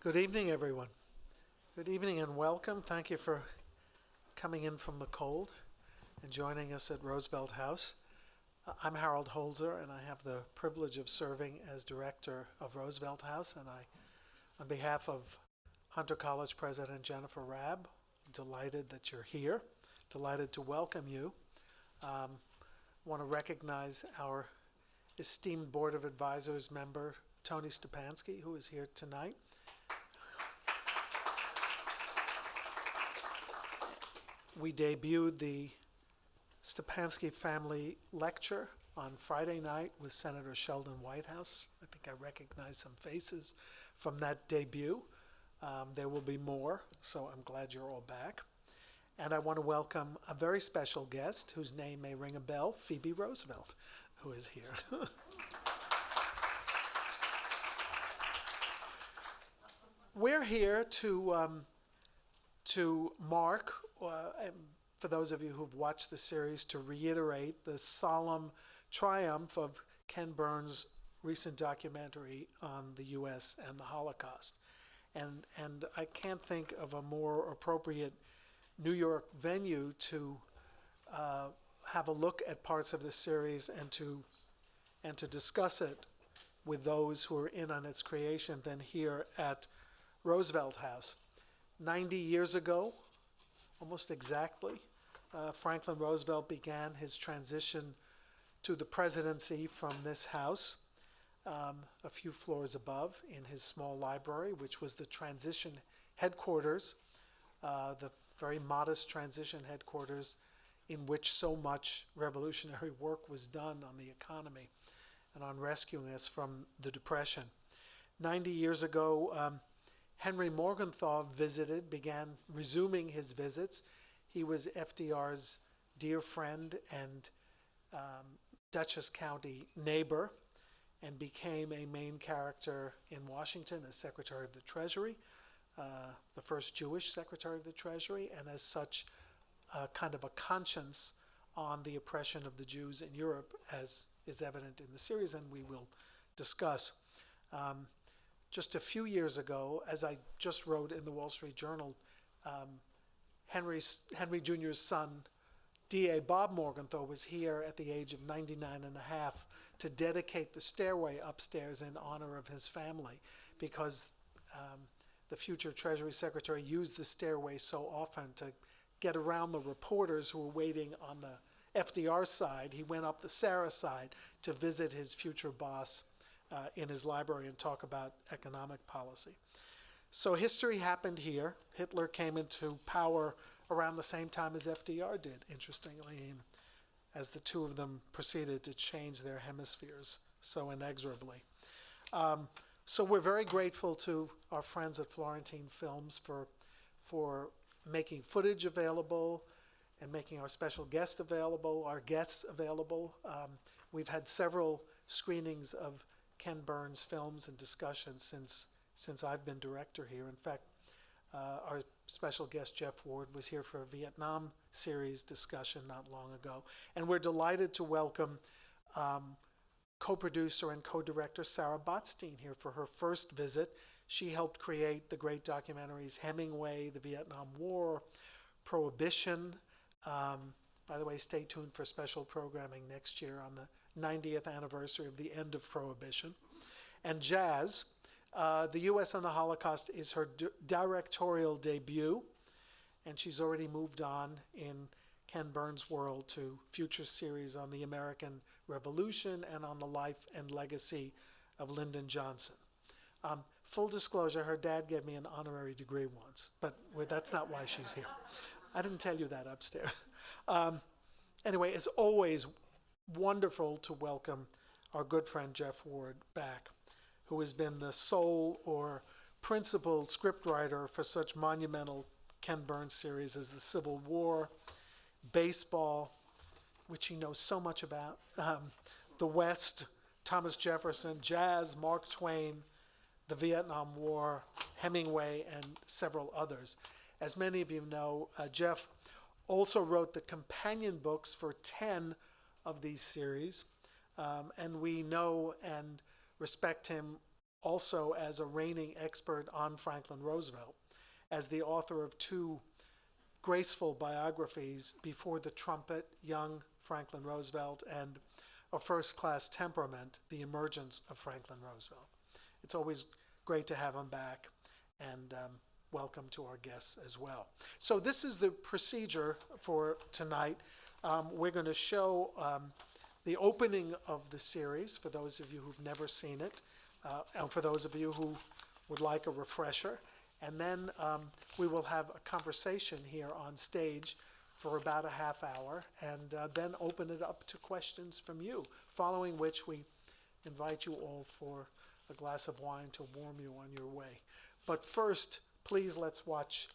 Good evening, everyone. Good evening and welcome. Thank you for coming in from the cold and joining us at Roosevelt House. I'm Harold Holzer, and I have the privilege of serving as director of Roosevelt House. And on behalf of Hunter College President Jennifer Rabb, delighted that you're here, delighted to welcome you. Want to recognize our esteemed Board of Advisors member, Tony Stepanski, who is here tonight. We debuted the Stepanski Family Lecture on Friday night with Senator Sheldon Whitehouse. I think I recognize some faces from that debut. There will be more, so I'm glad you're all back. And I want to welcome a very special guest whose name may ring a bell, Phoebe Roosevelt, who is here. We're here to mark, for those of you who've watched the series, to reiterate the solemn triumph of Ken Burns' recent documentary on the U.S. and the Holocaust. And I can't think of a more appropriate New York venue to have a look at parts of the series and to discuss it with those who are in on its creation than here at Roosevelt House. 90 years ago, almost exactly, Franklin Roosevelt began his transition to the presidency from this house, a few floors above in his small library, which was the transition headquarters, the very modest transition headquarters in which so much revolutionary work was done on the economy and on rescuing us from the Depression. 90 years ago, Henry Morgenthau began resuming his visits. He was FDR's dear friend and Dutchess County neighbor and became a main character in Washington as Secretary of the Treasury, the first Jewish Secretary of the Treasury, and as such, kind of a conscience on the oppression of the Jews in Europe, as is evident in the series, and we will discuss. Just a few years ago, as I just wrote in the Wall Street Journal, Henry Jr.'s son, D.A. Bob Morgenthau, was here at the age of 99 and a half to dedicate the stairway upstairs in honor of his family, because the future Treasury Secretary used the stairway so often to get around the reporters who were waiting on the FDR side. He went up the Sarah side to visit his future boss in his library and talk about economic policy. So history happened here. Hitler came into power around the same time as FDR did, interestingly, as the two of them proceeded to change their hemispheres so inexorably. So we're very grateful to our friends at Florentine Films for making footage available and making our special guest available, our guests available. We've had several screenings of Ken Burns films and discussions since I've been director here. In fact, our special guest Jeff Ward was here for a Vietnam series discussion not long ago. And we're delighted to welcome co-producer and co-director Sarah Botstein here for her first visit. She helped create the great documentaries Hemingway, the Vietnam War, Prohibition. By the way, stay tuned for special programming next year on the 90th anniversary of the end of Prohibition. And Jazz, the U.S. and the Holocaust is her directorial debut, and she's already moved on in Ken Burns' world to future series on the American Revolution and on the life and legacy of Lyndon Johnson. Full disclosure, her dad gave me an honorary degree once, but that's not why she's here. I didn't tell you that upstairs. Anyway, it's always wonderful to welcome our good friend Jeff Ward back, who has been the sole or principal scriptwriter for such monumental Ken Burns series as the Civil War, baseball, which he knows so much about, the West, Thomas Jefferson, Jazz, Mark Twain, the Vietnam War, Hemingway, and several others. As many of you know, Jeff also wrote the companion books for 10 of these series, and we know and respect him also as a reigning expert on Franklin Roosevelt, as the author of two graceful biographies, Before the Trumpet, Young Franklin Roosevelt, and A First Class Temperament, The Emergence of Franklin Roosevelt. It's always great to have him back, and welcome to our guests as well. So this is the procedure for tonight. We're going to show the opening of the series for those of you who've never seen it, and for those of you who would like a refresher. And then we will have a conversation here on stage for about a half hour, and then open it up to questions from you, following which we invite you all for a glass of wine to warm you on your way. But first, please let's watch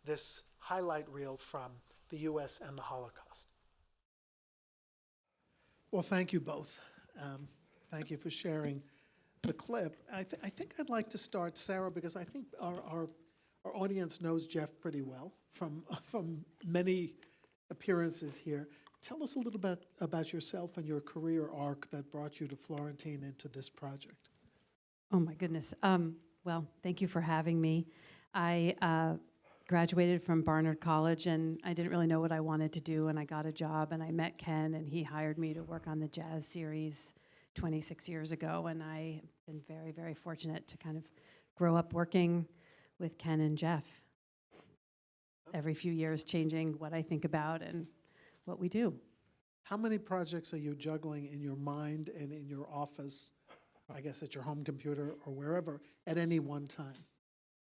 this highlight reel from the U.S. and the Holocaust. Well, thank you both. Thank you for sharing the clip. I think I'd like to start, Sarah, because I think our audience knows Jeff pretty well from many appearances here. Tell us a little bit about yourself and your career arc that brought you to Florentine into this project. Oh my goodness. Well, thank you for having me. I graduated from Barnard College, and I didn't really know what I wanted to do, and I got a job, and I met Ken, and he hired me to work on the jazz series 26 years ago, and I've been very, very fortunate to kind of grow up working with Ken and Jeff. Every few years changing what I think about and what we do. How many projects are you juggling in your mind and in your office, I guess at your home computer or wherever, at any one time?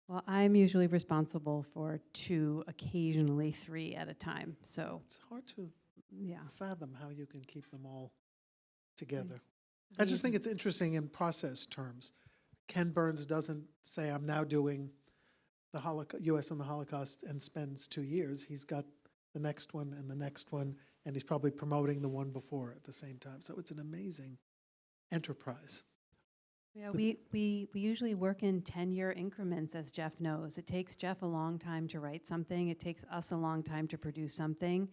Well, I'm usually responsible for 2, occasionally 3 at a time, so. It's hard to Yeah. fathom how you can keep them all together. I just think it's interesting in process terms. Ken Burns doesn't say, I'm now doing the U.S. and the Holocaust and spends 2 years. He's got the next one and the next one, and he's probably promoting the one before at the same time. So it's an amazing enterprise. Yeah, we usually work in 10-year increments, as Jeff knows. It takes Jeff a long time to write something. It takes us a long time to produce something,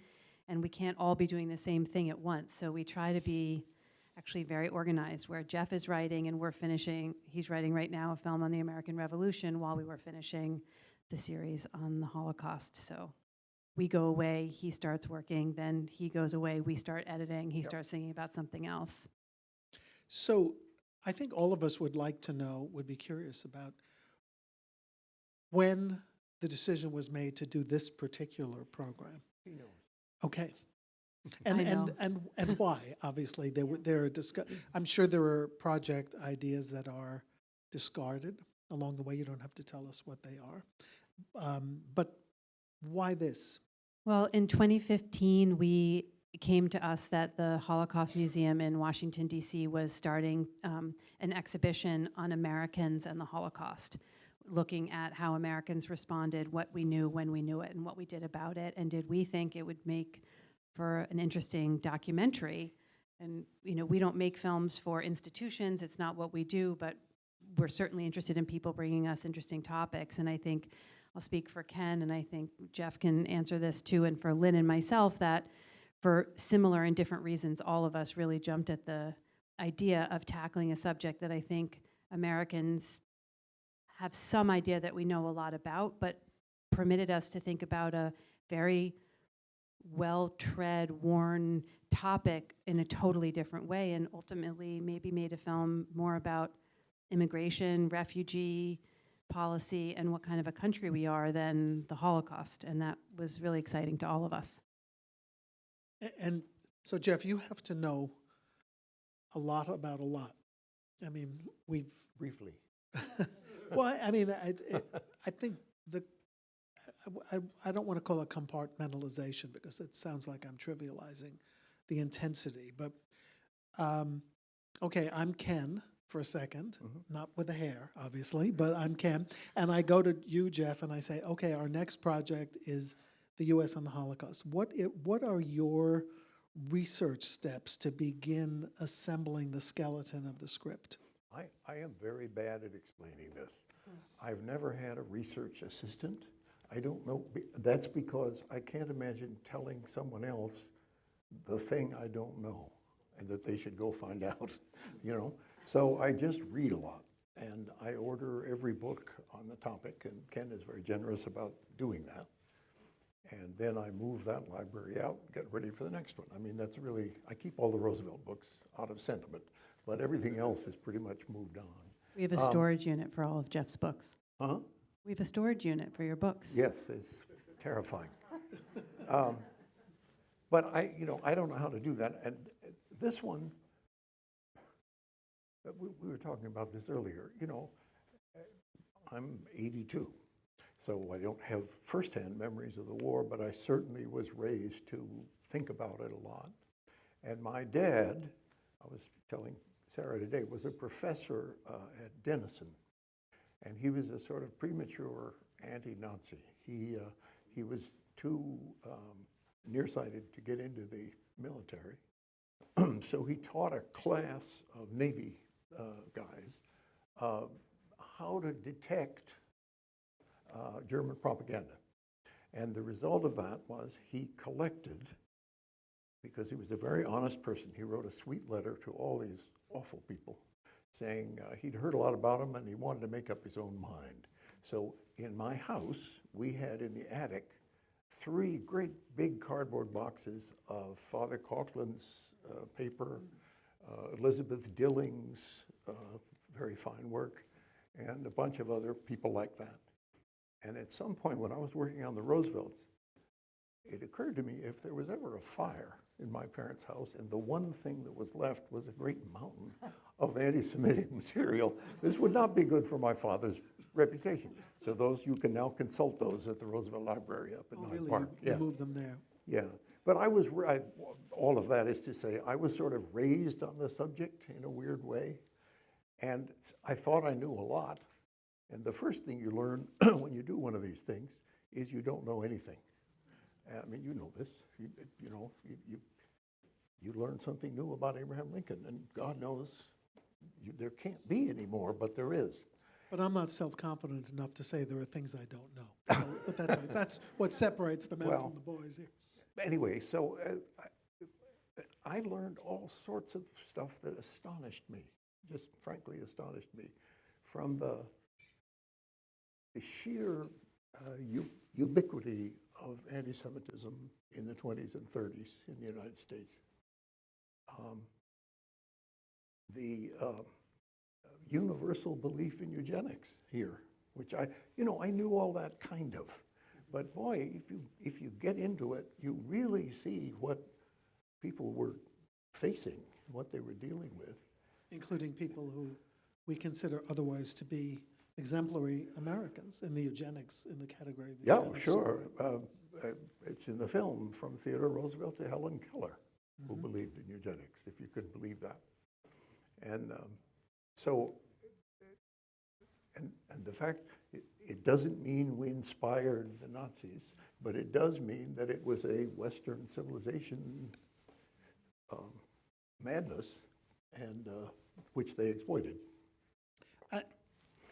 and we can't all be doing the same thing at once. So we try to be actually very organized, where Jeff is writing and we're finishing. He's writing right now a film on the American Revolution while we were finishing the series on the Holocaust. So we go away, he starts working, then he goes away, we start editing, he starts thinking about something else. So I think all of us would like to know, would be curious about when the decision was made to do this particular program. He knows. Okay. I know. And why? Obviously, I'm sure there are project ideas that are discarded along the way. You don't have to tell us what they are. But why this? Well, in 2015, it came to us that the Holocaust Museum in Washington, D.C. was starting an exhibition on Americans and the Holocaust, looking at how Americans responded, what we knew when we knew it, and what we did about it, and did we think it would make for an interesting documentary. And we don't make films for institutions, it's not what we do, but we're certainly interested in people bringing us interesting topics. And I think, I'll speak for Ken, and I think Jeff can answer this too, and for Lynn and myself, that for similar and different reasons, all of us really jumped at the idea of tackling a subject that I think Americans have some idea that we know a lot about, but permitted us to think about a very well-tread, worn topic in a totally different way, and ultimately maybe made a film more about immigration, refugee policy, and what kind of a country we are than the Holocaust. And that was really exciting to all of us. And so, Jeff, you have to know a lot about a lot. I mean, we've... Briefly. Well, I mean, I think I don't want to call it compartmentalization because it sounds like I'm trivializing the intensity. But, okay, I'm Ken for a second, not with the hair, obviously, but I'm Ken. And I go to you, Jeff, and I say, okay, our next project is the U.S. and the Holocaust. What are your research steps to begin assembling the skeleton of the script? I am very bad at explaining this. I've never had a research assistant. I don't know. That's because I can't imagine telling someone else the thing I don't know and that they should go find out, So I just read a lot. and I order every book on the topic, and Ken is very generous about doing that. And then I move that library out and get ready for the next one. I mean, that's really, I keep all the Roosevelt books out of sentiment, but everything else is pretty much moved on. We have a storage unit for all of Jeff's books. Huh? We have a storage unit for your books. Yes, it's terrifying. But I don't know how to do that. And this one, we were talking about this earlier. I'm 82, so I don't have firsthand memories of the war, but I certainly was raised to think about it a lot. And my dad, I was telling Sarah today, was a professor at Denison, and he was a sort of premature anti-Nazi. He was too nearsighted to get into the military, so he taught a class of Navy guys how to detect German propaganda. And the result of that was he collected, because he was a very honest person, he wrote a sweet letter to all these awful people saying he'd heard a lot about them and he wanted to make up his own mind. So in my house, we had in the attic 3 great big cardboard boxes of Father Coughlin's paper, Elizabeth Dilling's very fine work, and a bunch of other people like that. And at some point when I was working on the Roosevelts, it occurred to me if there was ever a fire in my parents' house and the one thing that was left was a great mountain of anti-Semitic material, this would not be good for my father's reputation. So those, you can now consult those at the Roosevelt Library up in Hyde Really, Park. you moved them there. Yeah, but all of that is to say, I was sort of raised on the subject in a weird way, and I thought I knew a lot. And the first thing you learn when you do one of these things is you don't know anything. I mean, you know this. You learn something new about Abraham Lincoln, and God knows there can't be any more, but there is. But I'm not self-confident enough to say there are things I don't know. So, but that's right. That's what separates the men from the boys here. Anyway, so I learned all sorts of stuff that astonished me, just frankly astonished me, from the sheer ubiquity of anti-Semitism in the 20s and 30s in the United States. The universal belief in eugenics here, which I knew all that kind of, but boy, if you get into it, you really see what people were facing, what they were dealing with. Including people who we consider otherwise to be exemplary Americans in the eugenics, in the category of eugenics. Yeah, sure. It's in the film, From Theodore Roosevelt to Helen Keller, who believed in eugenics, if you could believe that. And and the fact, it doesn't mean we inspired the Nazis, but it does mean that it was a Western civilization madness, and which they exploited.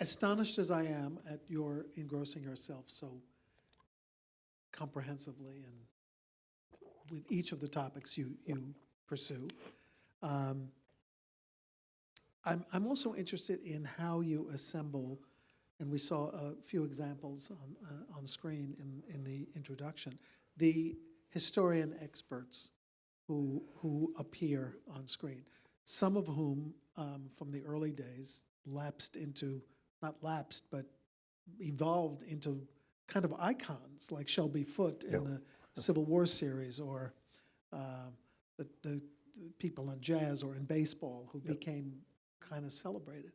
Astonished as I am at your engrossing yourself so comprehensively and with each of the topics you pursue, I'm also interested in how you assemble, and we saw a few examples on screen in the introduction, the historian experts who appear on screen, some of whom from the early days not lapsed, but evolved into kind of icons like Shelby Foote in the Civil War series, or the people in jazz or in baseball who became kind of celebrated.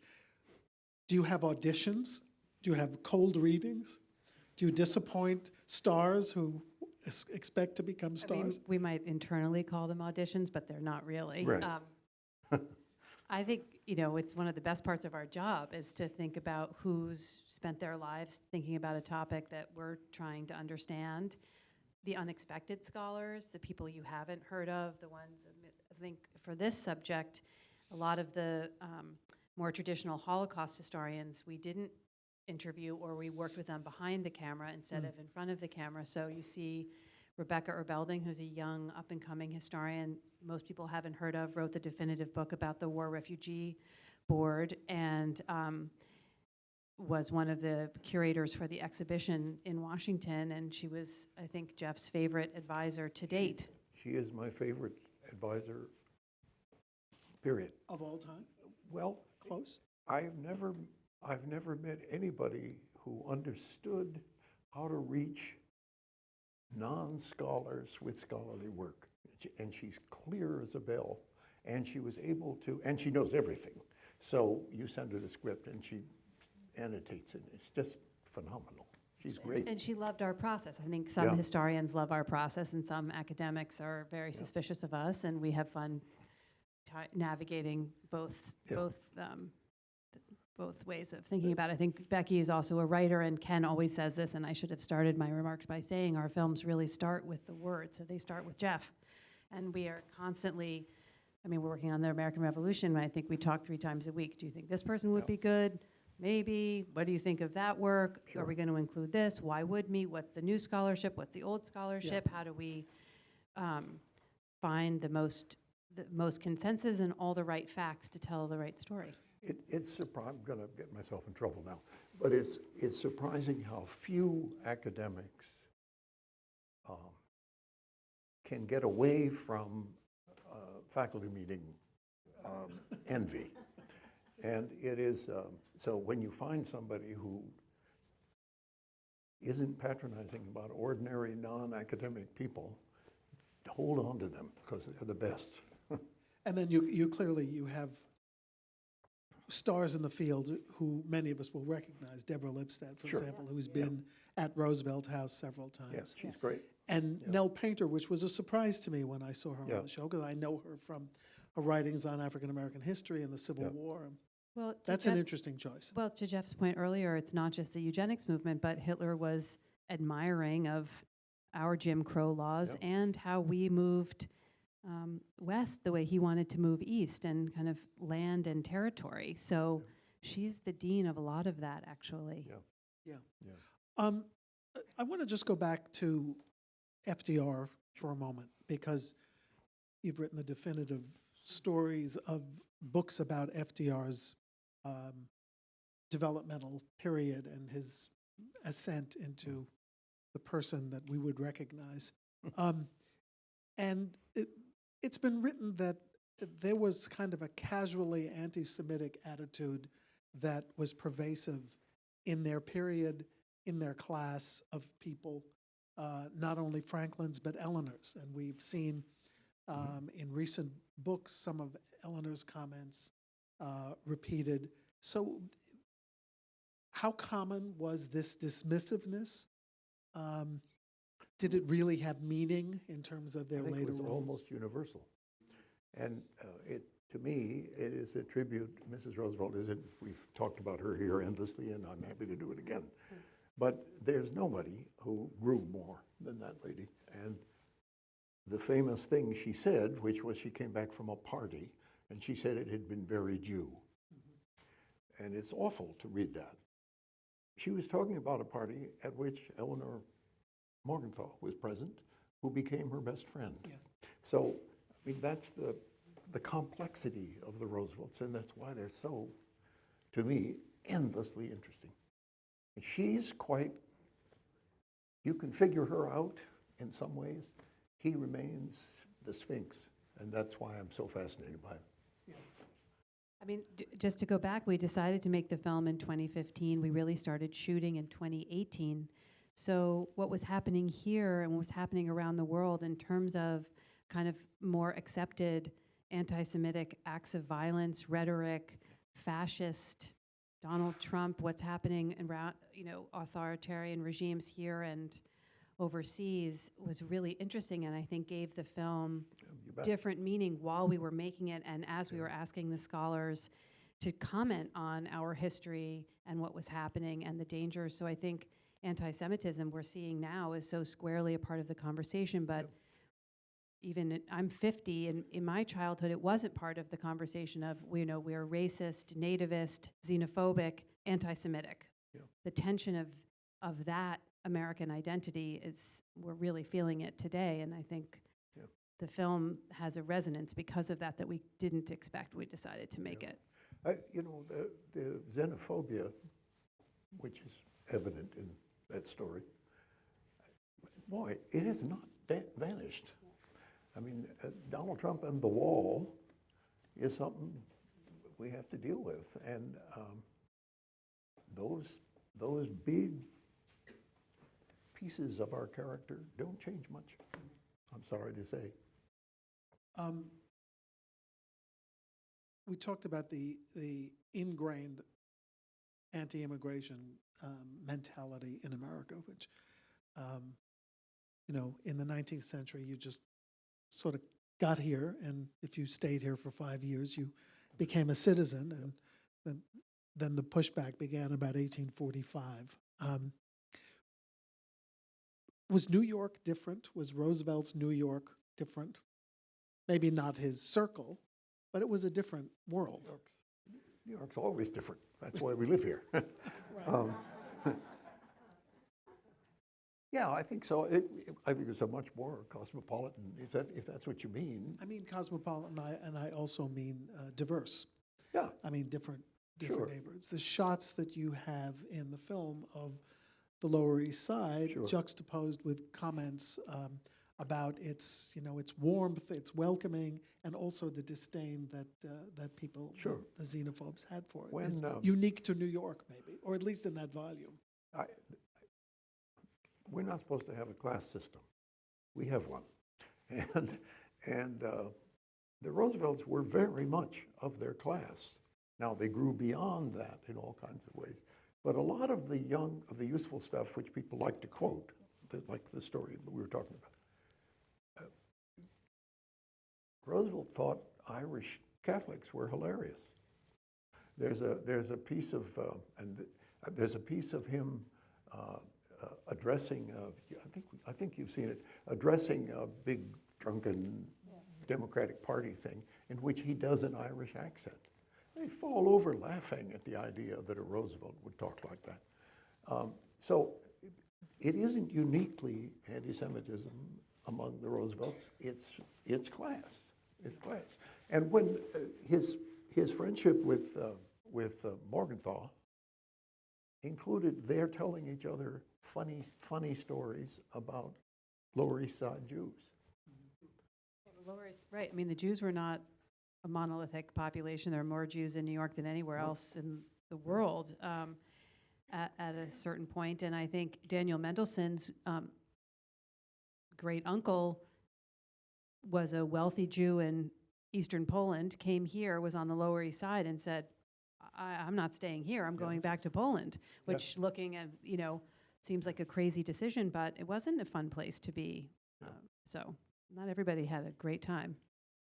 Do you have auditions? Do you have cold readings? Do you disappoint stars who expect to become stars? I mean, we might internally call them auditions, but they're not really. Right. I think, it's one of the best parts of our job is to think about who's spent their lives thinking about a topic that we're trying to understand. The unexpected scholars, the people you haven't heard of, the ones, I think for this subject, a lot of the more traditional Holocaust historians we didn't interview, or we worked with them behind the camera instead of in front of the camera. So you see Rebecca Erbelding, who's a young up-and-coming historian most people haven't heard of, wrote the definitive book about the war refugee board and was one of the curators for the exhibition in Washington, and she was, I think, Jeff's favorite advisor to date. She is my favorite advisor, period. Of all time? Well, Close? I've never met anybody who understood how to reach non-scholars with scholarly work. And she's clear as a bell, and she was able to, and she knows everything. So you send her the script and she annotates it. It's just phenomenal. She's great. And she loved our process. I think some Yeah. historians love our process, and some academics are very suspicious of us, and we have fun navigating both Yeah. both ways of thinking about it. I think Becky is also a writer, and Ken always says this, and I should have started my remarks by saying our films really start with the words, so they start with Jeff. And we are constantly, I mean, we're working on the American Revolution, and I think we talk 3 times a week. Do you think this person would be good? Maybe. What do you think of that work? Sure. Are we going to include this? Why would me? What's the new scholarship? What's the old scholarship? How do we find the most consensus and all the right facts to tell the right story? I'm going to get myself in trouble now, but it's surprising how few academics can get away from faculty meeting envy. And it is, so when you find somebody who isn't patronizing about ordinary non-academic people, hold on to them because they're the best. And then you clearly, you have stars in the field who many of us will recognize. Deborah Lipstadt, for Sure. example, who's been at Roosevelt House several times. Yes, she's great. And Nell Painter, which was a surprise to me when I saw her Yeah. on the show, because I know her from her writings on African-American history and the Civil Yeah. War. Well, That's an interesting choice. Well, to Jeff's point earlier, it's not just the eugenics movement, but Hitler was admiring of our Jim Crow laws Yeah. and how we moved west the way he wanted to move east, and kind of land and territory. So she's the dean of a lot of that, actually. Yeah. I want to just go back to FDR for a moment, because you've written the definitive stories of books about FDR's developmental period and his ascent into the person that we would recognize. And it's been written that there was kind of a casually anti-Semitic attitude that was pervasive in their period, in their class of people, not only Franklin's, but Eleanor's. And we've seen in recent books some of Eleanor's comments repeated. So how common was this dismissiveness? Did it really have meaning in terms of their I think later it was roles? almost universal. And to me, it is a tribute. Mrs. Roosevelt is it. We've talked about her here endlessly, and I'm happy to do it again. But there's nobody who grew more than that lady. And the famous thing she said, which was she came back from a party, and she said it had been very Jew. And it's awful to read that. She was talking about a party at which Eleanor Morgenthau was present, who became her best friend. Yeah. So, I mean, that's the complexity of the Roosevelts, and that's why they're so, to me, endlessly interesting. She's quite, you can figure her out in some ways. He remains the Sphinx, and that's why I'm so fascinated by him. I mean, just to go back, we decided to make the film in 2015. We really started shooting in 2018. So what was happening here and what was happening around the world in terms of kind of more accepted anti-Semitic acts of violence, rhetoric, fascist, Donald Trump, what's happening around, authoritarian regimes here and overseas was really interesting, and I think gave the film You bet. different meaning while we were making it, and as we were asking the scholars to comment on our history and what was happening and the dangers. So I think anti-Semitism we're seeing now is so squarely a part of the conversation, but I'm 50, and in my childhood, it wasn't part of the conversation of, we're racist, nativist, xenophobic, anti-Semitic. Yeah. The tension of that American identity we're really feeling it today, and I think the film has a resonance because of that we didn't expect. We decided to make it. You know, the xenophobia, which is evident in that story, boy, it has not vanished. I mean, Donald Trump and the wall is something we have to deal with, and those big pieces of our character don't change much. I'm sorry to say. We talked about the ingrained anti-immigration mentality in America, which, you know, in the 19th century, you just sort of got here, and if you stayed here for 5 years, you became a citizen, and then the pushback began about 1845. Was New York different? Was Roosevelt's New York different? Maybe not his circle, but it was a different world. New York's always different. That's why we live here. Yeah, I think so. I think it's a much more cosmopolitan, if that's what you mean. I mean cosmopolitan, and I also mean diverse. Yeah. I mean different Sure. neighborhoods. The shots that you have in the film of the Lower East Side Sure. juxtaposed with comments about its, you know, its warmth, its welcoming, and also the disdain that people, Sure. the xenophobes had for it. When, It's unique to New York, maybe, or at least in that volume. We're not supposed to have a class system. We have one. And the Roosevelts were very much of their class. Now, they grew beyond that in all kinds of ways. But a lot of the useful stuff, which people like to quote, like the story that we were talking about, Roosevelt thought Irish Catholics were hilarious. There's a piece of him addressing. I think you've seen it, addressing a big drunken Democratic Party thing in which he does an Irish accent. They fall over laughing at the idea that a Roosevelt would talk like that. So it isn't uniquely anti-Semitism among the Roosevelts. It's class. It's class. And when his friendship with Morgenthau included their telling each other funny stories about Lower East Side Jews. Right. I mean, the Jews were not a monolithic population. There are more Jews in New York than anywhere else in the world at a certain point. And I think Daniel Mendelssohn's great uncle was a wealthy Jew in Eastern Poland, came here, was on the Lower East Side, and said, I'm not staying here. I'm going back to Poland, which looking at, you know, seems like a crazy decision, but it wasn't a fun place to be. So not everybody had a great time.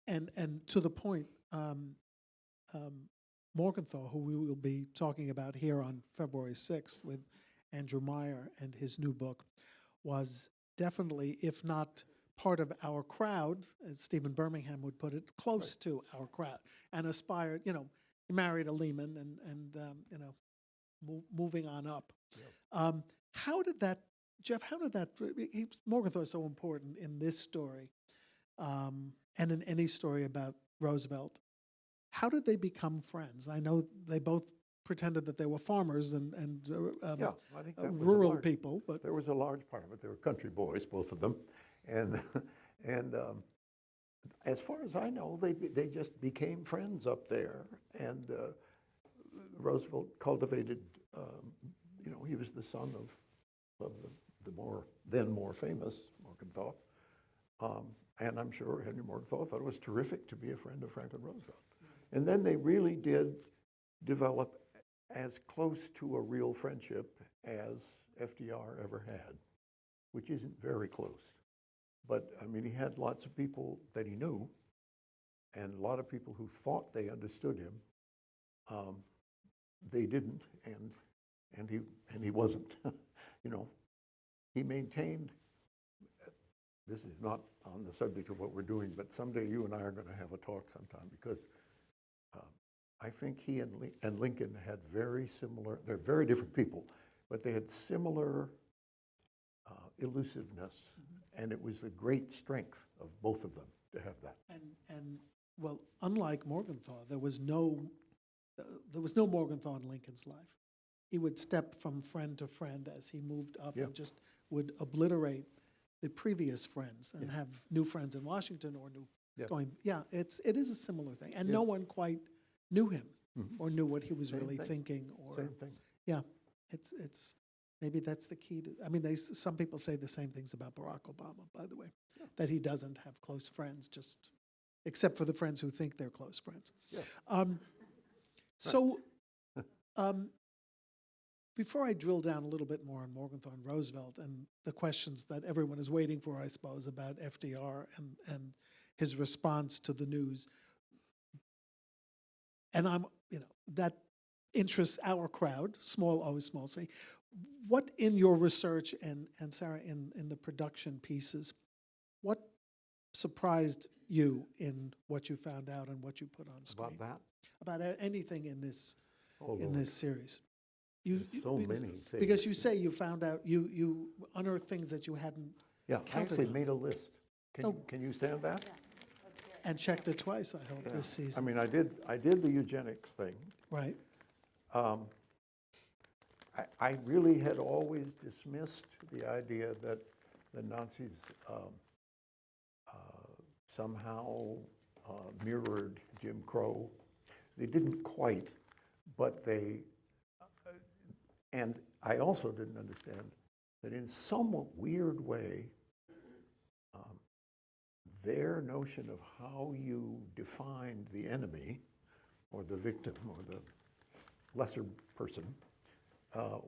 And to the point, Morgenthau, who we will be talking about here on February 6th with Andrew Meyer and his new book, was definitely, if not part of our crowd, as Stephen Birmingham would put it, close to our crowd, and aspired, you know, he married a Lehman and you know, moving on up. How did that, Jeff, Morgenthau is so important in this story, and in any story about Roosevelt. How did they become friends? I know they both pretended that they were farmers and I think that was rural people, but there was a large part of it. They were country boys, both of them, and as far as I know, they just became friends up there. And Roosevelt cultivated, you know, he was the son of the more famous Morgenthau, and I'm sure Henry Morgenthau thought it was terrific to be a friend of Franklin Roosevelt. And then they really did develop as close to a real friendship as FDR ever had, which isn't very close. But, I mean, he had lots of people that he knew, and a lot of people who thought they understood him. They didn't, and he wasn't. You know, he maintained, this is not on the subject of what we're doing, but someday you and I are going to have a talk sometime, because I think he and Lincoln had very similar, they're very different people, but they had similar elusiveness, and it was the great strength of both of them to have that. and well, unlike Morgenthau, there was no there was no Morgenthau in Lincoln's life. He would step from friend to friend as he moved up Yeah. and just would obliterate the previous friends and have new friends in Washington or new Yeah. going. Yeah, it is a similar thing, and Yeah. no one quite knew him Mhm. or knew what he was Same really thing. thinking. Or Same thing. yeah, it's maybe that's the key to. I mean, some people say the same things about Barack Obama, by the way, that he doesn't have close friends, just except for the friends who think they're close friends. Yeah. So, before I drill down a little bit more on Morgenthau and Roosevelt and the questions that everyone is waiting for, I suppose, about FDR and his response to the news, and that interests our crowd, small O, small c. What in your research and Sarah, in the production pieces, what surprised you in what you found out and what you put on screen? About that? About anything in this Oh, in Lord. this series? There's so because, many things. Because you say you found out, you unearthed things that you hadn't Yeah, I counted actually on. made a list. Oh. Can you stand that? and checked it twice, I hope, Yeah. this I season. mean, I did the eugenics thing. Right, I really had always dismissed the idea that the Nazis somehow mirrored Jim Crow. They didn't quite, but and I also didn't understand that in somewhat weird way, their notion of how you defined the enemy or the victim or the lesser person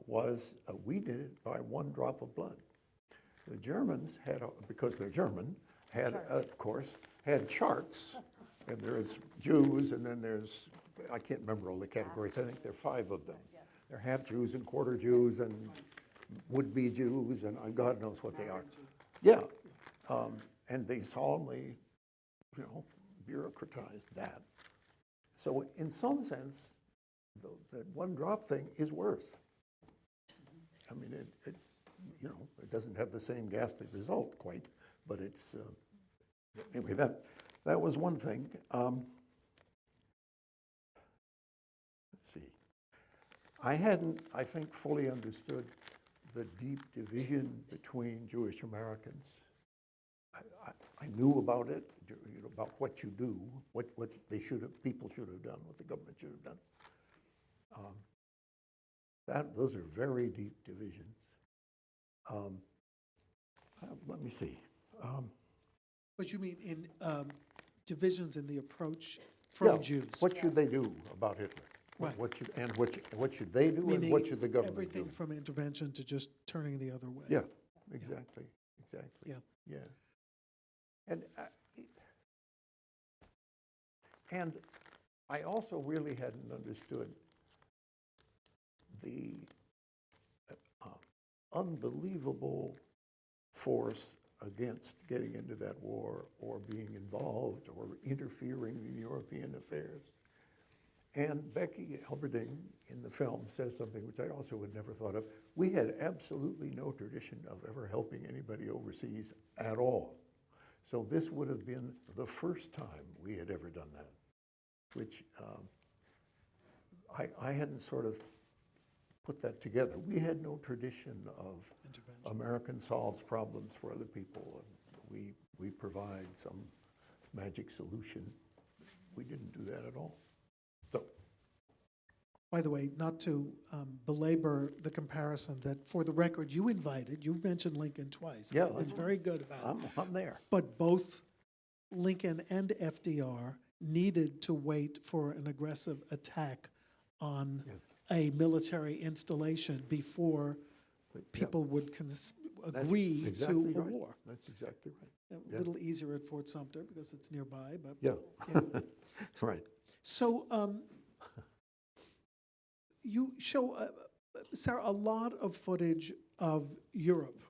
was we did it by one drop of blood. The Germans had, because they're German, had, of course, had charts. And there's Jews, and then there's, I can't remember all the categories. I think there are 5 of them. They're half Jews and quarter Jews and would-be Jews, and God knows what they are. Yeah. And they solemnly, bureaucratized that. So in some sense, that one drop thing is worse. I mean, it doesn't have the same ghastly result quite, but it's, anyway, that was one thing. Let's see. I hadn't, I think, fully understood the deep division between Jewish Americans. I knew about it, about what you do, what they people should have done, what the government should have done. Those are very deep divisions. Let me see. but you mean in divisions in the approach from Yeah, Jews? what should they do about Hitler? Right. What should they do, and Meaning what should the government everything do? from intervention to just turning the other way. Yeah, exactly. Yeah. Yeah. And I also really hadn't understood the unbelievable force against getting into that war or being involved or interfering in European affairs. And Becky Elberding in the film says something which I also had never thought of. We had absolutely no tradition of ever helping anybody overseas at all. So this would have been the first time we had ever done that, which I hadn't sort of put that together. We had no tradition of American solves problems for other people, and we provide some magic solution. We didn't do that at all. So, By the way, not to belabor the comparison that, for the record, you've mentioned Lincoln twice. Yeah, It's that's very good about it. I'm there. But both Lincoln and FDR needed to wait for an aggressive attack on a military installation before people would agree That's to exactly a right. war. That's exactly right. A little easier at Fort Sumter because it's nearby, but Yeah, yeah. that's right. So you show, Sarah, a lot of footage of Europe,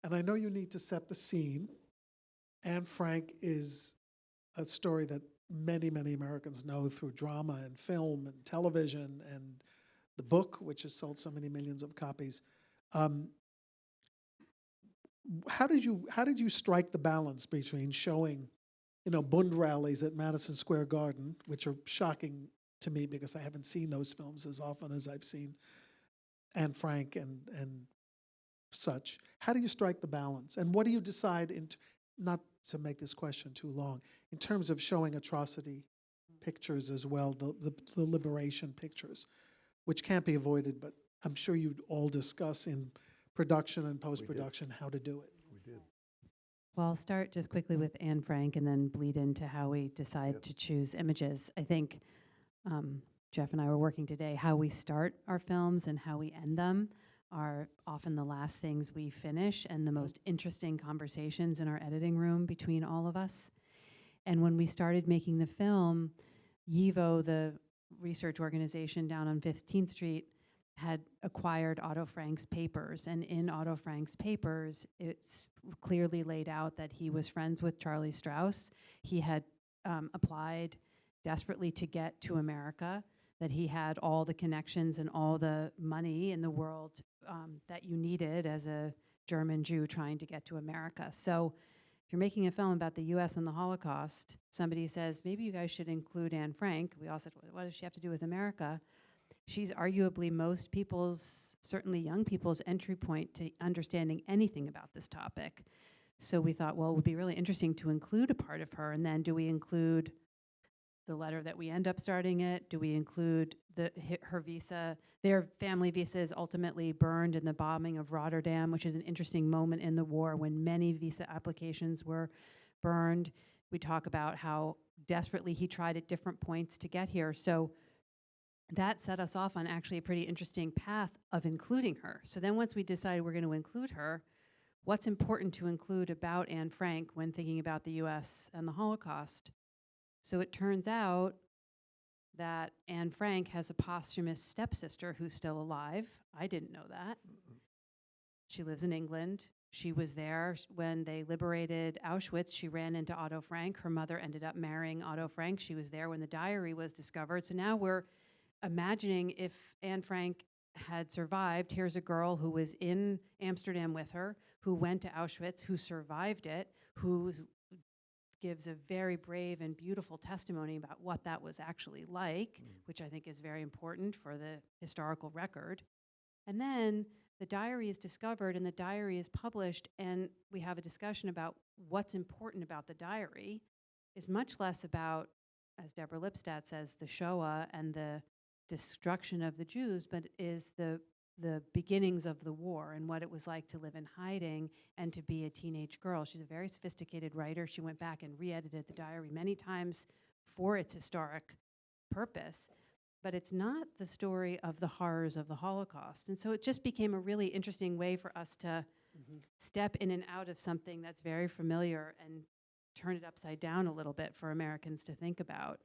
and I know you need to set the scene. Anne Frank is a story that many, many Americans know through drama and film and television and the book, which has sold so many millions of copies. How did you strike the balance between showing, Bund rallies at Madison Square Garden, which are shocking to me because I haven't seen those films as often as I've seen Anne Frank and such. How do you strike the balance? And what do you decide, not to make this question too long, in terms of showing atrocity pictures as well, the liberation pictures, which can't be avoided, but I'm sure you'd all discuss in production and post-production how to do it. We did. Well, I'll start just quickly with Anne Frank and then bleed into how we decide to choose images. I think Jeff and I were working today, how we start our films and how we end them are often the last things we finish and the most interesting conversations in our editing room between all of us. And when we started making the film, YIVO, the research organization down on 15th Street, had acquired Otto Frank's papers. And in Otto Frank's papers, it's clearly laid out that he was friends with Charlie Strauss. He had applied desperately to get to America, that he had all the connections and all the money in the world that you needed as a German Jew trying to get to America. So if you're making a film about the US and the Holocaust, somebody says, maybe you guys should include Anne Frank. We all said, what does she have to do with America? She's arguably most people's, certainly young people's, entry point to understanding anything about this topic. So we thought, well, it would be really interesting to include a part of her, and then do we include the letter that we end up starting it? Do we include her visa? Their family visa is ultimately burned in the bombing of Rotterdam, which is an interesting moment in the war when many visa applications were burned. We talk about how desperately he tried at different points to get here. So that set us off on actually a pretty interesting path of including her. So then once we decided we're going to include her, what's important to include about Anne Frank when thinking about the US and the Holocaust? So it turns out that Anne Frank has a posthumous stepsister who's still alive. I didn't know that. She lives in England. She was there when they liberated Auschwitz. She ran into Otto Frank. Her mother ended up marrying Otto Frank. She was there when the diary was discovered. So now we're imagining if Anne Frank had survived. Here's a girl who was in Amsterdam with her, who went to Auschwitz, who survived it, who gives a very brave and beautiful testimony about what that was actually like, which I think is very important for the historical record. And then the diary is discovered and the diary is published, and we have a discussion about what's important about the diary is much less about, as Deborah Lipstadt says, the Shoah and the destruction of the Jews, but is the beginnings of the war and what it was like to live in hiding and to be a teenage girl. She's a very sophisticated writer. She went back and re-edited the diary many times for its historic purpose, but it's not the story of the horrors of the Holocaust. And so it just became a really interesting way for us to step in and out of something that's very familiar and turn it upside down a little bit for Americans to think about.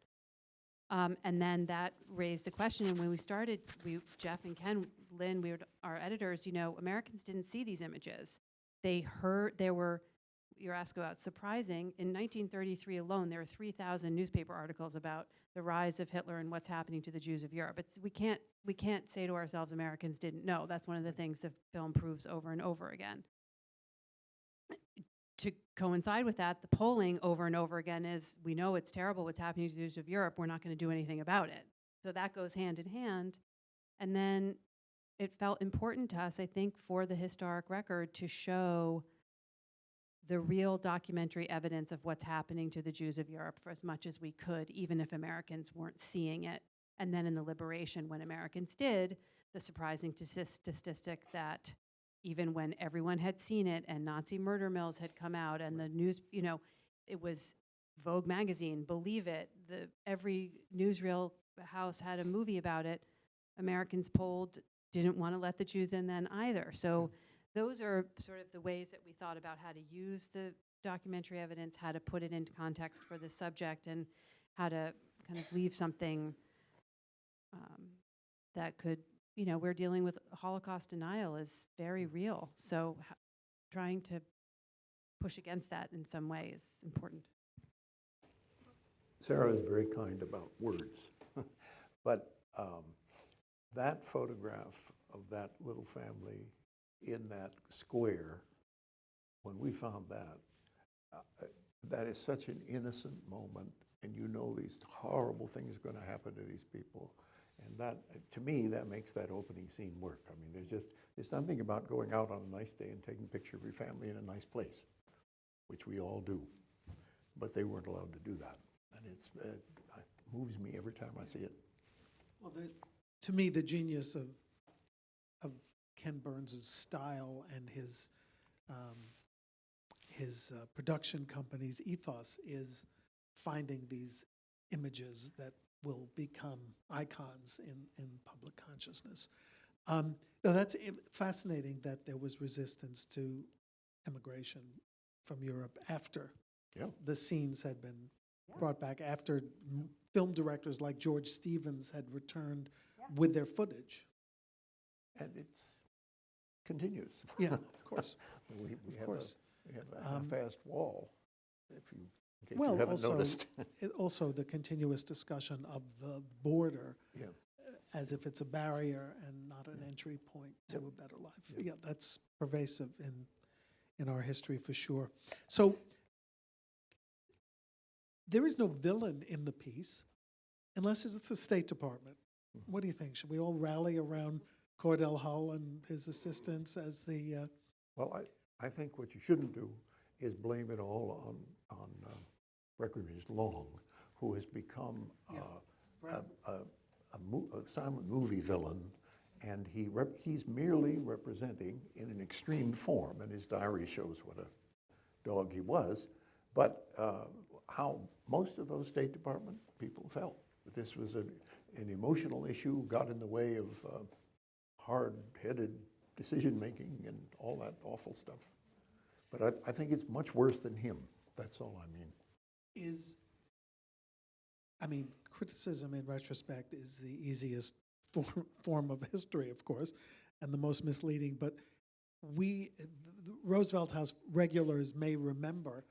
And then that raised the question, and when we started, Jeff and Ken, Lynn, we were our editors, Americans didn't see these images. They heard, you're asked about surprising, in 1933 alone, there were 3,000 newspaper articles about the rise of Hitler and what's happening to the Jews of Europe. We can't say to ourselves Americans didn't know. That's one of the things the film proves over and over again. To coincide with that, the polling over and over again is, we know it's terrible what's happening to the Jews of Europe, we're not going to do anything about it. So that goes hand in hand. And then it felt important to us, I think, for the historic record to show the real documentary evidence of what's happening to the Jews of Europe for as much as we could, even if Americans weren't seeing it. And then in the liberation, when Americans did, the surprising statistic that even when everyone had seen it and Nazi murder mills had come out and the news, it was Vogue magazine, Believe It, every newsreel house had a movie about it. Americans polled didn't want to let the Jews in then either. So those are sort of the ways that we thought about how to use the documentary evidence, how to put it into context for the subject, and how to kind of leave something that could, we're dealing with Holocaust denial is very real. So trying to push against that in some way is important. Sarah is very kind about words, but that photograph of that little family in that square, when we found that, that is such an innocent moment and you know these horrible things are going to happen to these people. And that, to me, that makes that opening scene work. I mean, there's something about going out on a nice day and taking a picture of your family in a nice place, which we all do. But they weren't allowed to do that. And it moves me every time I see it. Well, to me, the genius of Ken Burns' style and his production company's ethos is finding these images that will become icons in public consciousness. Now that's fascinating that there was resistance to immigration from Europe after Yeah. the scenes had been brought back, after film directors like George Stevens had returned with their footage. And it continues. Yeah, of course. We have course. we have a half-assed wall, in case Well, you haven't also, noticed. also the continuous discussion of the border Yeah. as if it's a barrier and not an entry point to a better life. Yeah, that's pervasive in our history for sure. So there is no villain in the piece unless it's the State Department. What do you think? Should we all rally around Cordell Hull and his assistants as the... Well, I think what you shouldn't do is blame it all on Breckinridge Long, who has become a silent movie villain, and he's merely representing in an extreme form, and his diary shows what a dog he was, but how most of those State Department people felt that this was an emotional issue, got in the way of hard-headed decision-making and all that awful stuff. But I think it's much worse than him. That's all I mean. Criticism in retrospect is the easiest form of history, of course, and the most misleading, but the Roosevelt House regulars may remember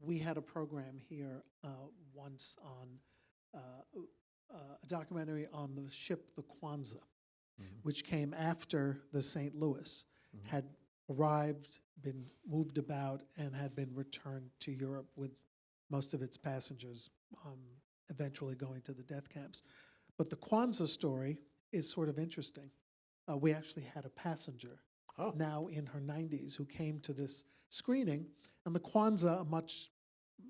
we had a program here once on a documentary on the ship, the Kwanzaa, which came after the St. Louis, had arrived, been moved about, and had been returned to Europe with most of its passengers eventually going to the death camps. But the Kwanzaa story is sort of interesting. We actually had a passenger now in her 90s who came to this screening, and the Kwanzaa, a much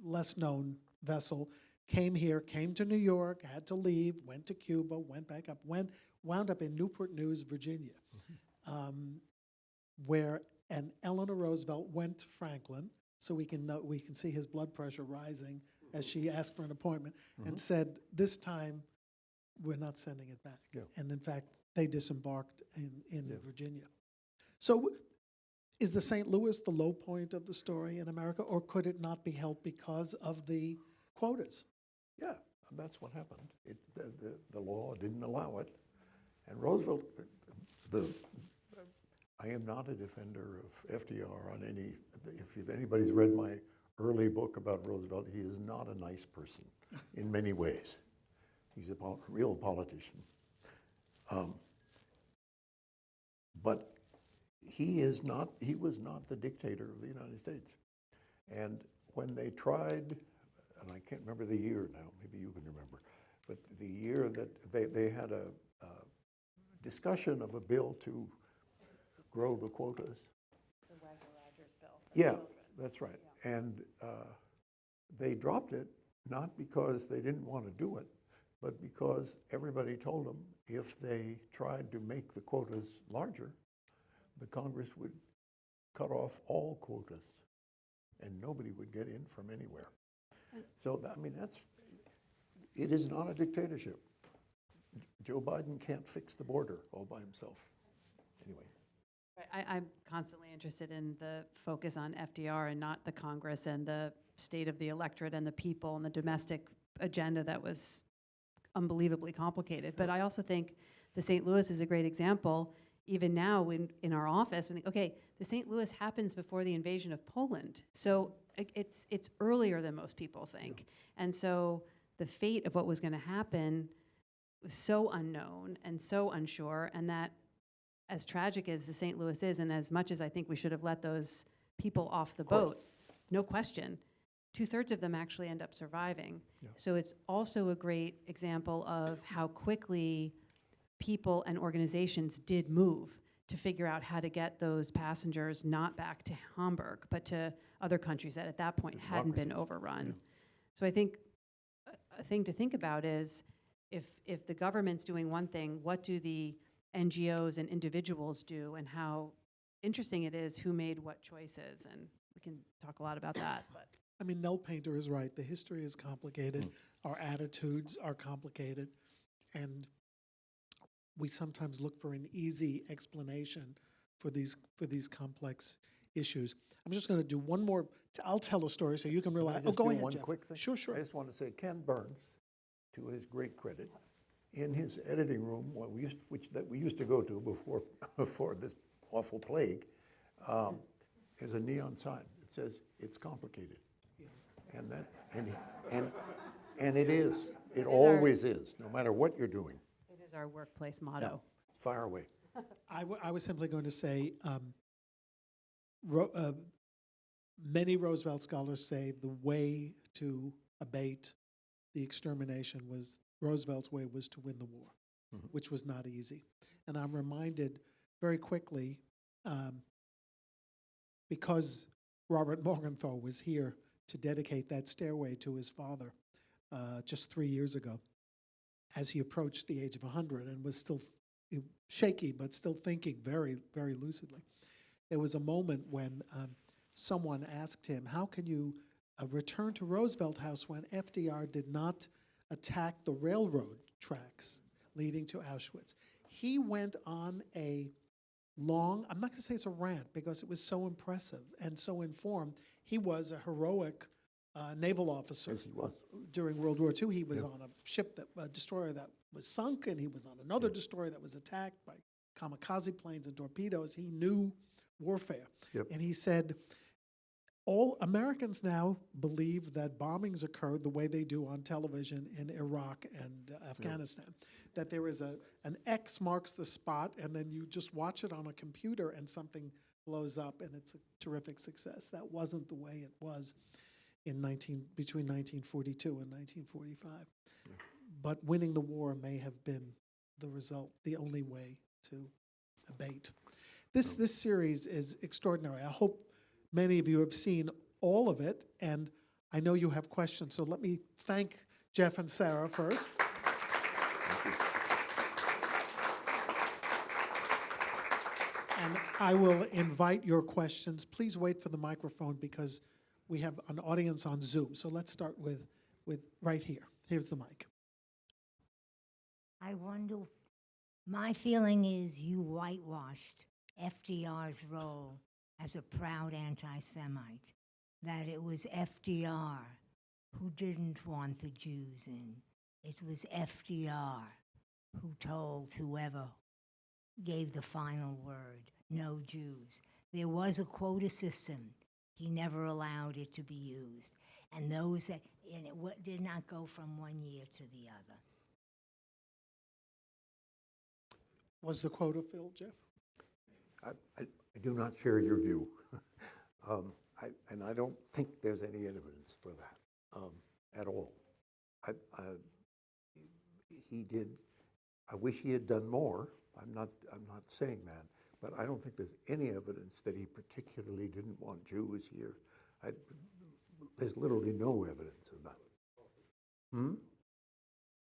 less known vessel, came here, came to New York, had to leave, went to Cuba, went back up, wound up in Newport News, Virginia, where Eleanor Roosevelt went to Franklin, so we can see his blood pressure rising as she asked for an appointment, and said, this time we're not sending it back. Yeah. And in fact, they disembarked in Virginia. So is the St. Louis the low point of the story in America, or could it not be helped because of the quotas? Yeah, that's what happened. The law didn't allow it. And Roosevelt, I am not a defender of FDR on any, if anybody's read my early book about Roosevelt, he is not a nice person in many ways. He's a real politician. But he was not the dictator of the United States. And when they tried, and I can't remember the year now, maybe you can remember, but the year that they had a discussion of a bill to grow the quotas. The Wagner-Rogers bill. Yeah, that's right. Yeah. And they dropped it, not because they didn't want to do it, but because everybody told them if they tried to make the quotas larger, the Congress would cut off all quotas and nobody would get in from anywhere. So, it is not a dictatorship. Joe Biden can't fix the border all by himself. Anyway. I'm constantly interested in the focus on FDR and not the Congress and the state of the electorate and the people and the domestic agenda that was unbelievably complicated. But I also think the St. Louis is a great example. Even now in our office, we think, okay, the St. Louis happens before the invasion of Poland. So it's earlier than most people think. Yeah. And so the fate of what was going to happen was so unknown and so unsure, and that as tragic as the St. Louis is, and as much as I think we should have let those people off the boat, no question, 2/3 of them actually end up surviving. Yeah. So it's also a great example of how quickly people and organizations did move to figure out how to get those passengers not back to Hamburg, but to other countries that at that point hadn't been overrun. So I think a thing to think about is if the government's doing one thing, what do the NGOs and individuals do, and how interesting it is who made what choices, and we can talk a lot about that. But I mean, Nell Painter is right. The history is complicated. Our attitudes are complicated. And we sometimes look for an easy explanation for these complex issues. I'm just going to do one more. I'll tell a story so you can Can I realize. Oh, just go do ahead, one Jeff. quick thing? Sure, sure. I just want to say Ken Burns, to his great credit, in his editing room, we used to go to before this awful plague, is a neon sign. It says it's complicated, and it is. It always is, no matter what you're doing. it is our workplace motto. Fire away. I was simply going to say, many Roosevelt scholars say the way to abate the extermination was, Roosevelt's way was to win the war, which was not easy. And I'm reminded very quickly, because Robert Morgenthau was here to dedicate that stairway to his father just 3 years ago, as he approached the age of 100 and was still shaky, but still thinking very, very lucidly. There was a moment when someone asked him, how can you return to Roosevelt House when FDR did not attack the railroad tracks leading to Auschwitz? He went on a long, I'm not going to say it's a rant because it was so impressive and so informed. He was a heroic naval officer. Yes, he was. During World War II. He was on a ship, a destroyer that was sunk, and he was on another destroyer that was attacked by kamikaze planes and torpedoes. He knew warfare. Yep. And he said, all Americans now believe that bombings occurred the way they do on television in Iraq and Afghanistan, that there is an X marks the spot, and then you just watch it on a computer and something blows up, and it's a terrific success. That wasn't the way it was between 1942 and 1945. But winning the war may have been the result, the only way to abate. This series is extraordinary. I hope many of you have seen all of it, and I know you have questions, so let me thank Jeff and Sarah first. And I will invite your questions. Please wait for the microphone because we have an audience on Zoom. So let's start with right here. Here's the mic. I wonder, my feeling is you whitewashed FDR's role as a proud anti-Semite, that it was FDR who didn't want the Jews in. It was FDR who told whoever gave the final word, no Jews. There was a quota system. He never allowed it to be used. And those that, and it did not go from one year to the other. Was the quota filled, Jeff? I do not share your view. And I don't think there's any evidence for that at all. He did, I wish he had done more. I'm not saying that, but I don't think there's any evidence that he particularly didn't want Jews here. There's literally no evidence of that. I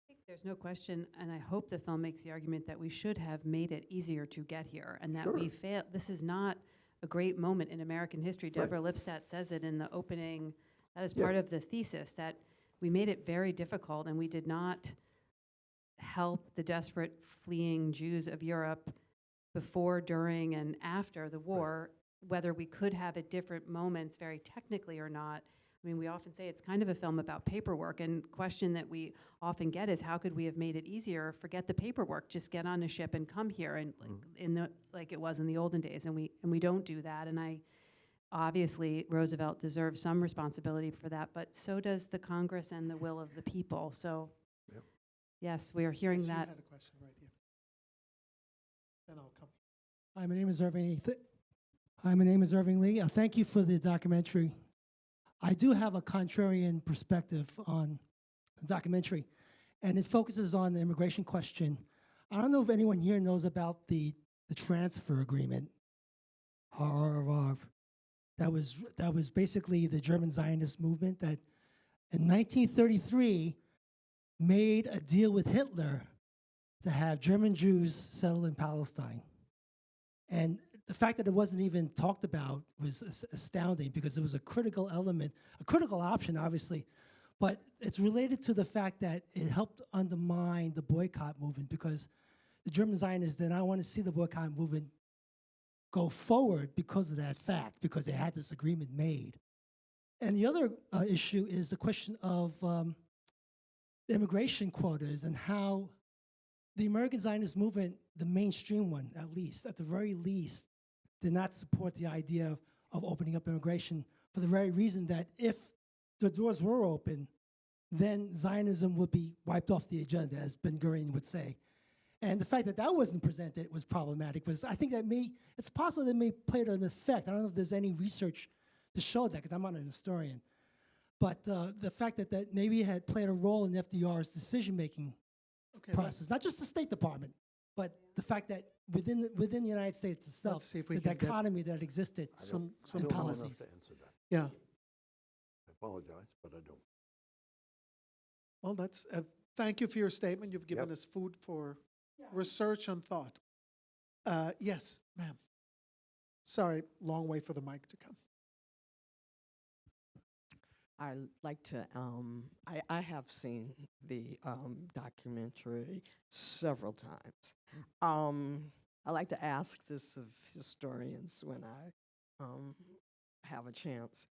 think there's no question, and I hope the film makes the argument that we should have made it easier to get here, and that we failed. This is not a great moment in American history. Deborah Lipstadt says it in the opening. That is part of the thesis, that we made it very difficult, and we did not help the desperate fleeing Jews of Europe before, during, and after the war, whether we could have at different moments, very technically or not. I mean, we often say it's kind of a film about paperwork, and question that we often get is, how could we have made it easier? Forget the paperwork, just get on a ship and come here, and like it was in the olden days, and we don't do that. And obviously Roosevelt deserves some responsibility for that, but so does the Congress and the will of the people. So yes, we are hearing Yes, that. You had a question right here. Then I'll come. Hi, my name is Irving Lee. Thank you for the documentary. I do have a contrarian perspective on the documentary, and it focuses on the immigration question. I don't know if anyone here knows about the transfer agreement, or that was basically the German Zionist movement that in 1933 made a deal with Hitler to have German Jews settle in Palestine. And the fact that it wasn't even talked about was astounding, because it was a critical element, a critical option, obviously, but it's related to the fact that it helped undermine the boycott movement, because the German Zionists did not want to see the boycott movement go forward because of that fact, because they had this agreement made. And the other issue is the question of immigration quotas, and how the American Zionist movement, the mainstream one at the very least, did not support the idea of opening up immigration, for the very reason that if the doors were open, then Zionism would be wiped off the agenda, as Ben Gurion would say. And the fact that that wasn't presented was problematic, because I think that it's possible that may play an effect. I don't know if there's any research to show that, because I'm not an historian. But the fact that maybe it had played a role in FDR's decision-making process, not just the State Department, but the fact that within the United States itself, Let's see if we the can get dichotomy that existed. some I don't know enough policies. to answer that. Yeah. I apologize, but I don't. Well, that's, thank you for your statement. You've given Yep. us food for research and thought. Yes, ma'am. Sorry, long way for the mic to come. I like to, I have seen the documentary several times. I like to ask this of historians when I have a chance.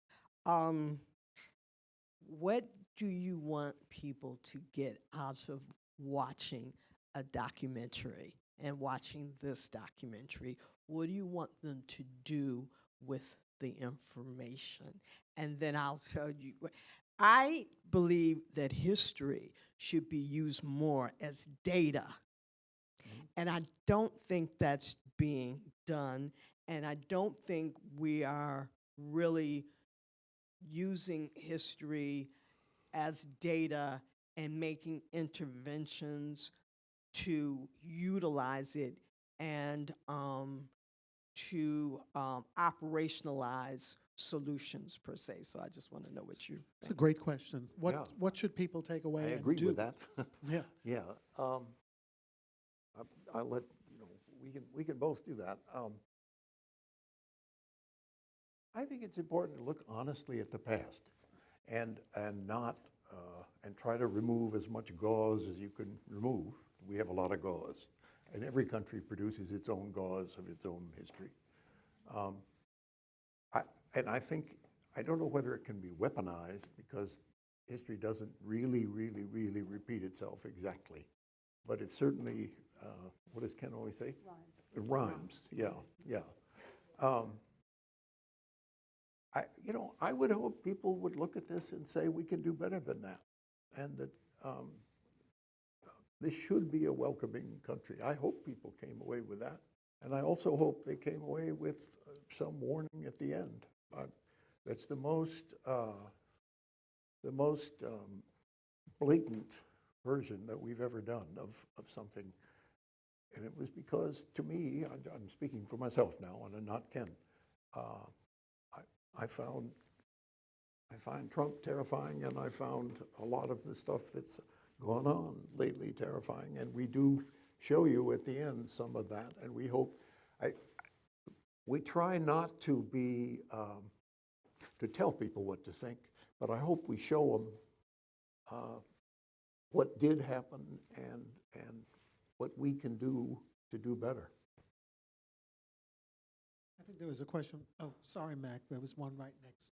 What do you want people to get out of watching a documentary and watching this documentary? What do you want them to do with the information? And then I'll tell you, I believe that history should be used more as data. And I don't think that's being done. And I don't think we are really using history as data and making interventions to utilize it and to operationalize solutions per se. So I just want to know what you It's a think. great question. Yeah. What should people take away I and agree do? with that. Yeah. Yeah. I'll let, we can both do that. I think it's important to look honestly at the past and not, and try to remove as much gauze as you can remove. We have a lot of gauze, and every country produces its own gauze of its own history. And I think, I don't know whether it can be weaponized, because history doesn't really repeat itself exactly. But it certainly, what does Ken always say? It rhymes, yeah. I would hope people would look at this and say, we can do better than that. And that this should be a welcoming country. I hope people came away with that. And I also hope they came away with some warning at the end. That's the most blatant version that we've ever done of something. And it was because, to me, I'm speaking for myself now, and not Ken, I find Trump terrifying, and I found a lot of the stuff that's gone on lately terrifying. And we do show you at the end some of that, and we hope, we try not to be, to tell people what to think, but I hope we show them what did happen and what we can do to do better. I think there was a question. Oh, sorry, Mac. There was one right next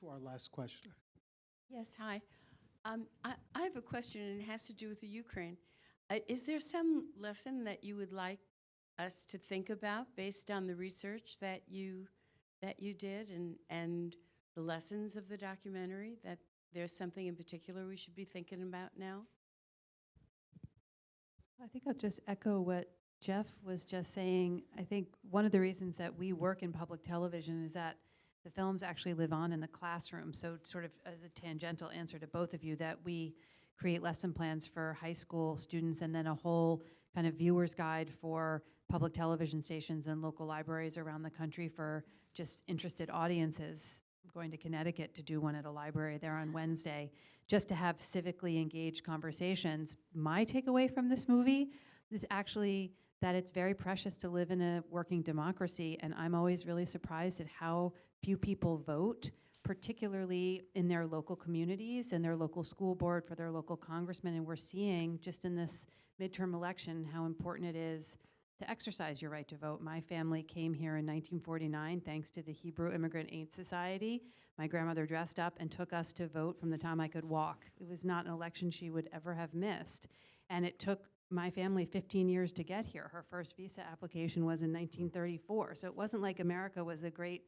to our last questioner. Yes, hi. I have a question, and it has to do with the Ukraine. Is there some lesson that you would like us to think about based on the research that you did and the lessons of the documentary, that there's something in particular we should be thinking about now? I think I'll just echo what Jeff was just saying. I think one of the reasons that we work in public television is that The films actually live on in the classroom. So sort of as a tangential answer to both of you, that we create lesson plans for high school students and then a whole kind of viewer's guide for public television stations and local libraries around the country for just interested audiences. I'm going to Connecticut to do one at a library there on Wednesday, just to have civically engaged conversations. My takeaway from this movie is actually that it's very precious to live in a working democracy, and I'm always really surprised at how few people vote, particularly in their local communities and their local school board for their local congressman. And we're seeing just in this midterm election how important it is to exercise your right to vote. My family came here in 1949 thanks to the Hebrew Immigrant Aid Society. My grandmother dressed up and took us to vote from the time I could walk. It was not an election she would ever have missed. And it took my family 15 years to get here. Her first visa application was in 1934. So it wasn't like America was a great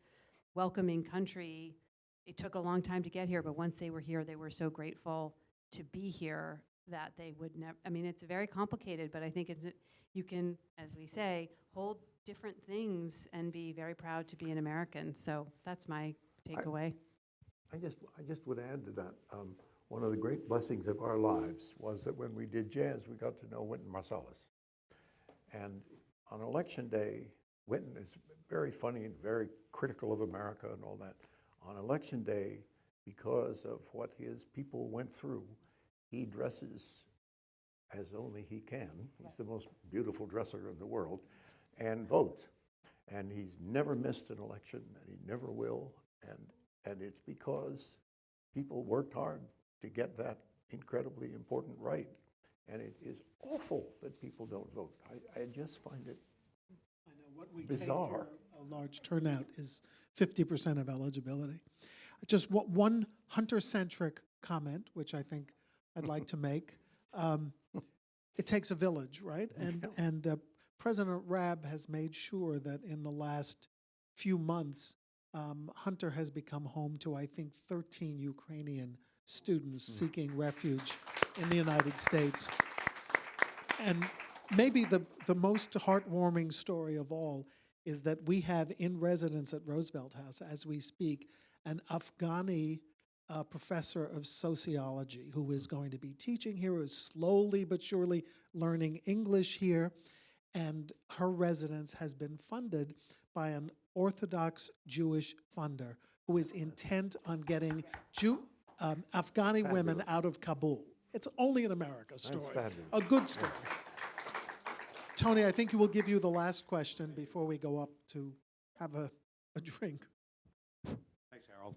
welcoming country. It took a long time to get here, but once they were here, they were so grateful to be here that they would never, I mean, it's very complicated, but I think you can, as we say, hold different things and be very proud to be an American. So that's my takeaway. I just would add to that, one of the great blessings of our lives was that when we did jazz, we got to know Wynton Marsalis. And on election day, Wynton is very funny and very critical of America and all that. On election day, because of what his people went through, he dresses as only he can. He's the most beautiful dresser in the world, and votes. And he's never missed an election, and he never will. And it's because people worked hard to get that incredibly important right. And it is awful that people don't vote. I just find it I know what we bizarre. take for a large turnout is 50% of eligibility. Just one hunter-centric comment, which I think I'd like to make. It takes a village, right? And President Raab has made sure that in the last few months, Hunter has become home to, I think, 13 Ukrainian students seeking refuge in the United States. And maybe the most heartwarming story of all is that we have in residence at Roosevelt House, as we speak, an Afghani professor of sociology who is going to be teaching here, who is slowly but surely learning English here. And her residence has been funded by an Orthodox Jewish funder who is intent on getting Afghani women out of Kabul. It's only an America story. fabulous. A good story. Tony, I think we'll give you the last question before we go up to have a drink. Thanks, Harold.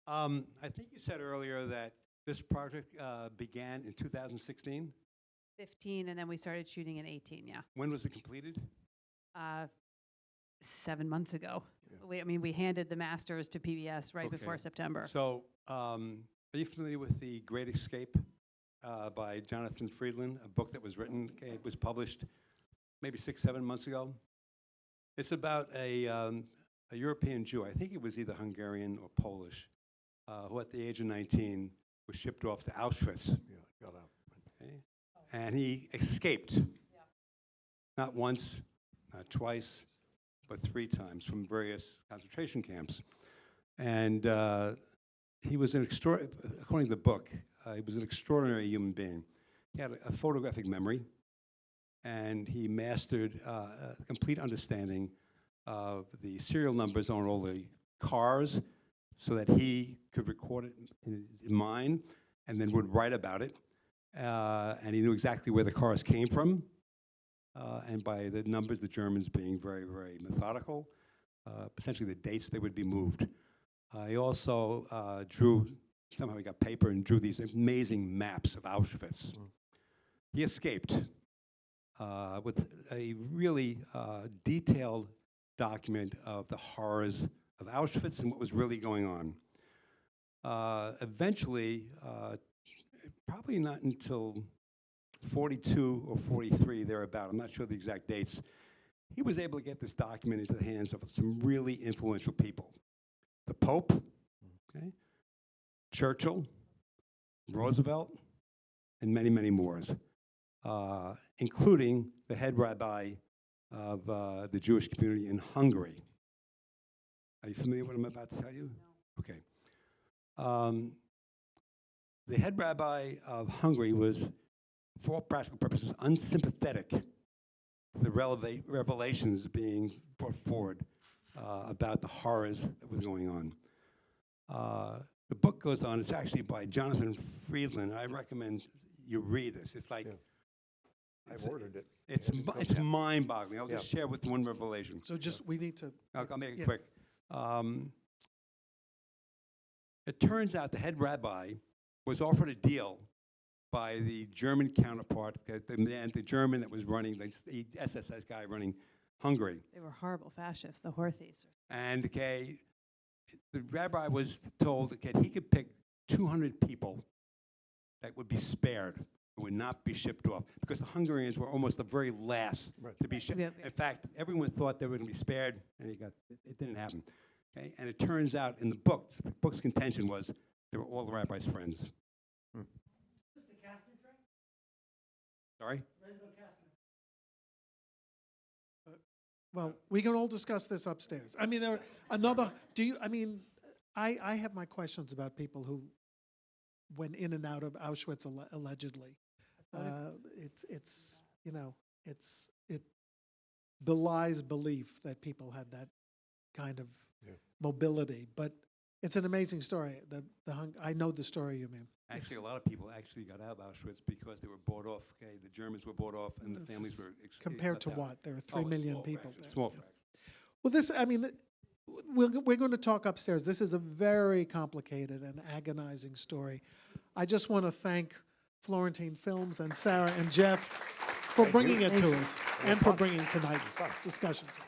I think you said earlier that this project began in 2016. 15, and then we started shooting in 18, yeah. When was it completed? 7 months ago. We handed the masters to PBS right before Okay. September. So, are you familiar with The Great Escape by Jonathan Friedland, a book that was written, it was published maybe 6-7 months ago? It's about a European Jew, I think he was either Hungarian or Polish, who at the age of 19 was shipped off to Auschwitz. Yeah, got out. Okay? And he escaped. Not once, not twice, but 3 times from various concentration camps. And he was according to the book, he was an extraordinary human being. He had a photographic memory, and he mastered a complete understanding of the serial numbers on all the cars so that he could record it in mind and then would write about it. And he knew exactly where the cars came from. And by the numbers, the Germans being very, very methodical, essentially the dates they would be moved. He also somehow he got paper and drew these amazing maps of Auschwitz. He escaped with a really detailed document of the horrors of Auschwitz and what was really going on. Eventually, probably not until 42 or 43, thereabout, I'm not sure the exact dates, he was able to get this document into the hands of some really influential people. The Pope, okay, Churchill, Roosevelt, and many, many more, including the head rabbi of the Jewish community in Hungary. Are you familiar with what I'm about to tell you? No. Okay. The head rabbi of Hungary was, for all practical purposes, unsympathetic to the revelations being brought forward about the horrors that was going on. The book goes on. It's actually by Jonathan Friedland. I recommend you read this. It's like I've ordered it. it's Hasn't come it's yet. mind-boggling. I'll just Yeah. share with one revelation. So just, we need to, I'll make it Yeah. quick. It turns out the head rabbi was offered a deal by the German counterpart, the German that was running, the SSS guy running Hungary. They were horrible fascists, the Horthys. And okay, the rabbi was told that he could pick 200 people that would be spared, and would not be shipped off, because the Hungarians were almost the very last Right. to be shipped. Yeah. In fact, everyone thought they were going to be spared, and it didn't happen. Okay, and it turns out in the book's contention was they were all the rabbi's friends. Sorry? well, we can all discuss this upstairs. I mean, there, I have my questions about people who went in and out of Auschwitz allegedly. It belies belief that people had that kind of Yeah. mobility, but it's an amazing story. I know the story you mean. Actually, a lot of people actually got out of Auschwitz because they were bought off. Okay, the Germans were bought off, and the This families is were compared left to out. what? There are Oh, 3 a million small people fraction, there. Small Yeah. fraction. Well, we're going to talk upstairs. This is a very complicated and agonizing story. I just want to thank Florentine Films and Sarah and Jeff for bringing it to us and for bringing tonight's discussion to us.